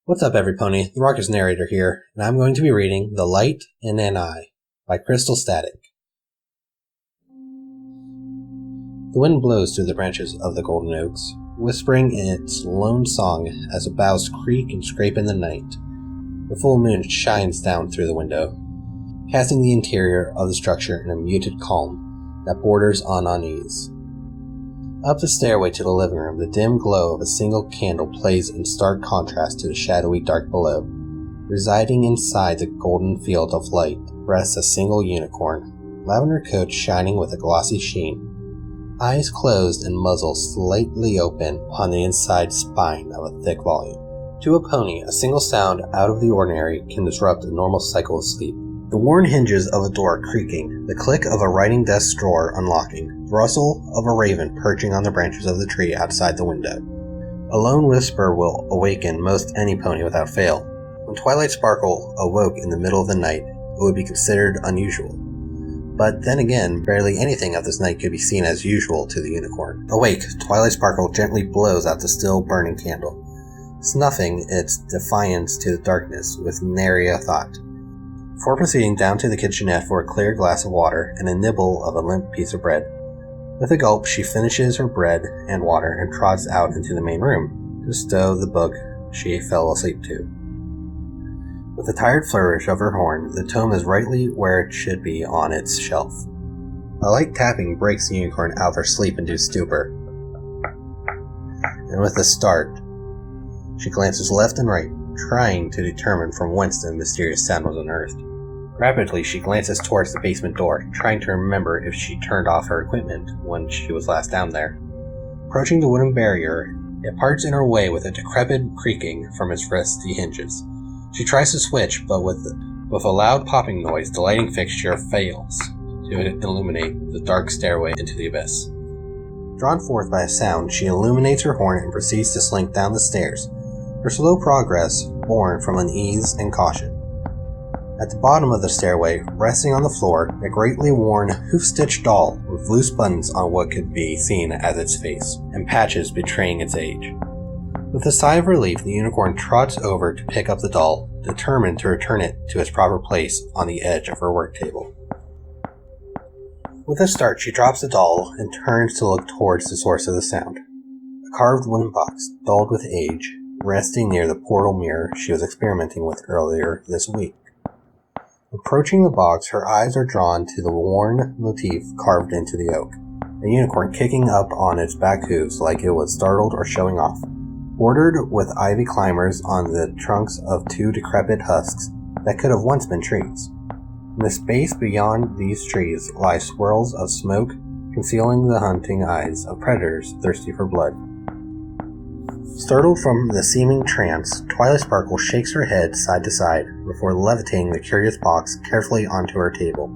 What's up, everypony? The Rocker's narrator here, and I'm going to be reading The Light in an Eye by Crystal Static. The wind blows through the branches of the golden oaks, whispering its lone song as the boughs creak and scrape in the night. The full moon shines down through the window, casting the interior of the structure in a muted calm that borders on unease. Up the stairway to the living room, the dim glow of a single candle plays in stark contrast to the shadowy dark below. Residing inside the golden field of light rests a single unicorn, lavender coat shining with a glossy sheen, eyes closed and muzzle slightly open upon the inside spine of a thick volume. To a pony, a single sound out of the ordinary can disrupt a normal cycle of sleep. The worn hinges of a door creaking, the click of a writing desk drawer unlocking, the rustle of a raven perching on the branches of the tree outside the window. A lone whisper will awaken most any pony without fail. When Twilight Sparkle awoke in the middle of the night, it would be considered unusual. But then again, barely anything of this night could be seen as usual to the unicorn. Awake, Twilight Sparkle gently blows out the still burning candle, snuffing its defiance to the darkness with nary a thought. Before proceeding down to the kitchenette for a clear glass of water and a nibble of a limp piece of bread. With a gulp, she finishes her bread and water and trots out into the main room to stow the book she fell asleep to. With a tired flourish of her horn, the tome is rightly where it should be on its shelf. A light tapping breaks the unicorn out of her sleep-induced stupor, and with a start, she glances left and right, trying to determine from whence the mysterious sound was unearthed. Rapidly, she glances towards the basement door, trying to remember if she turned off her equipment when she was last down there. Approaching the wooden barrier, it parts in her way with a decrepit creaking from its rusty hinges. She tries to switch, but with a loud popping noise, the lighting fixture fails to illuminate the dark stairway into the abyss. Drawn forth by a sound, she illuminates her horn and proceeds to slink down the stairs, her slow progress born from unease and caution. At the bottom of the stairway, resting on the floor, a greatly worn, hoof-stitched doll with loose buttons on what could be seen as its face, and patches betraying its age. With a sigh of relief, the unicorn trots over to pick up the doll, determined to return it to its proper place on the edge of her work table. With a start, she drops the doll and turns to look towards the source of the sound. A carved wooden box, dulled with age, resting near the portal mirror she was experimenting with earlier this week. Approaching the box, her eyes are drawn to the worn motif carved into the oak, a unicorn kicking up on its back hooves like it was startled or showing off, bordered with ivy climbers on the trunks of two decrepit husks that could have once been trees. In the space beyond these trees lie swirls of smoke, concealing the hunting eyes of predators thirsty for blood. Startled from the seeming trance, Twilight Sparkle shakes her head side to side before levitating the curious box carefully onto her table.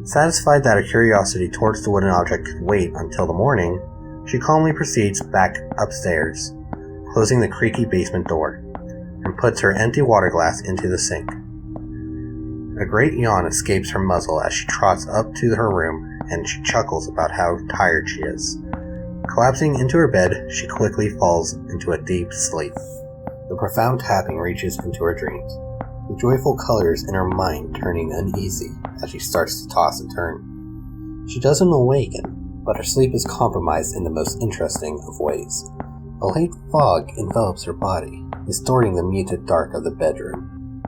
Satisfied that her curiosity towards the wooden object could wait until the morning, she calmly proceeds back upstairs, closing the creaky basement door, and puts her empty water glass into the sink. A great yawn escapes her muzzle as she trots up to her room, and she chuckles about how tired she is. Collapsing into her bed, she quickly falls into a deep sleep. The profound tapping reaches into her dreams, the joyful colors in her mind turning uneasy as she starts to toss and turn. She doesn't awaken, but her sleep is compromised in the most interesting of ways. A light fog envelops her body, distorting the muted dark of the bedroom.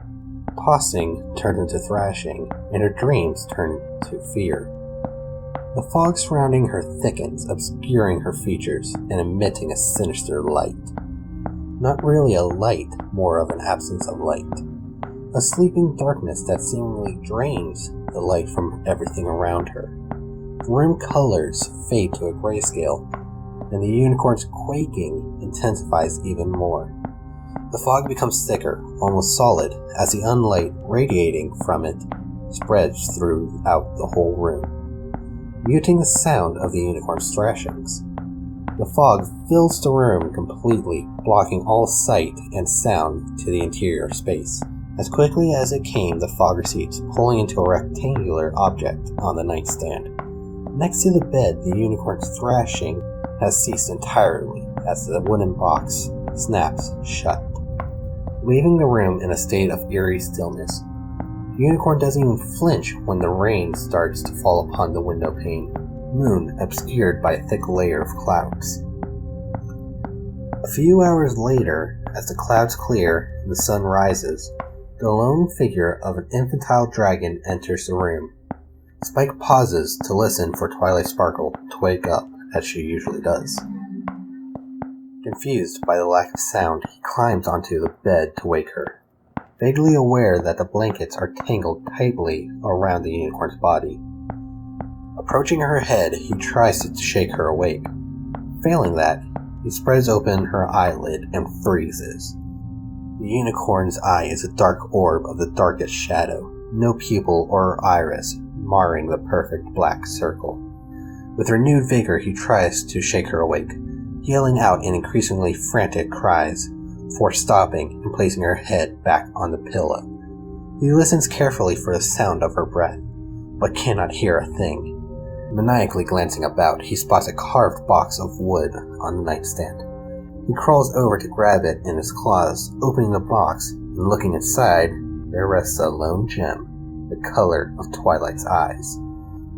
Tossing turns into thrashing, and her dreams turn to fear. The fog surrounding her thickens, obscuring her features and emitting a sinister light. Not really a light, more of an absence of light. A sleeping darkness that seemingly drains the light from everything around her. The room colors fade to a grayscale, and the unicorn's quaking intensifies even more. The fog becomes thicker, almost solid, as the unlight radiating from it spreads throughout the whole room, muting the sound of the unicorn's thrashings. The fog fills the room completely, blocking all sight and sound to the interior space. As quickly as it came, the fog recedes, pulling into a rectangular object on the nightstand. Next to the bed, the unicorn's thrashing has ceased entirely as the wooden box snaps shut. leaving the room in a state of eerie stillness. The unicorn doesn't even flinch when the rain starts to fall upon the window pane, moon obscured by a thick layer of clouds. A few hours later, as the clouds clear and the sun rises, the lone figure of an infantile dragon enters the room. Spike pauses to listen for Twilight Sparkle to wake up, as she usually does. Confused by the lack of sound, he climbs onto the bed to wake her, vaguely aware that the blankets are tangled tightly around the unicorn's body. Approaching her head, he tries to shake her awake. Failing that, he spreads open her eyelid and freezes. The unicorn's eye is a dark orb of the darkest shadow, no pupil or iris marring the perfect black circle. With renewed vigor, he tries to shake her awake, yelling out in increasingly frantic cries, before stopping and placing her head back on the pillow. He listens carefully for the sound of her breath, but cannot hear a thing. Maniacally glancing about, he spots a carved box of wood on the nightstand. He crawls over to grab it in his claws, opening the box, and looking inside, there rests a lone gem, the color of Twilight's eyes.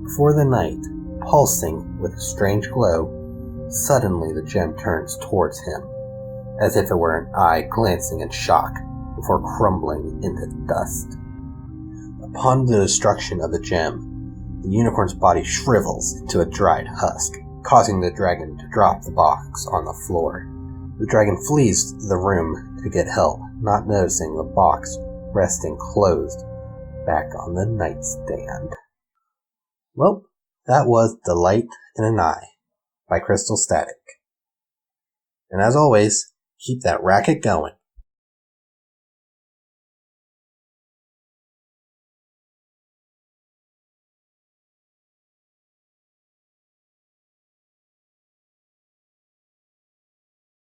Before the night, pulsing with a strange glow, suddenly the gem turns towards him, as if it were an eye glancing in shock before crumbling into dust. Upon the destruction of the gem, the unicorn's body shrivels to a dried husk, causing the dragon to drop the box on the floor. The dragon flees the room to get help, not noticing the box resting closed back on the nightstand. Well, that was The Light in an Eye by Crystal Static. And as always, keep that racket going.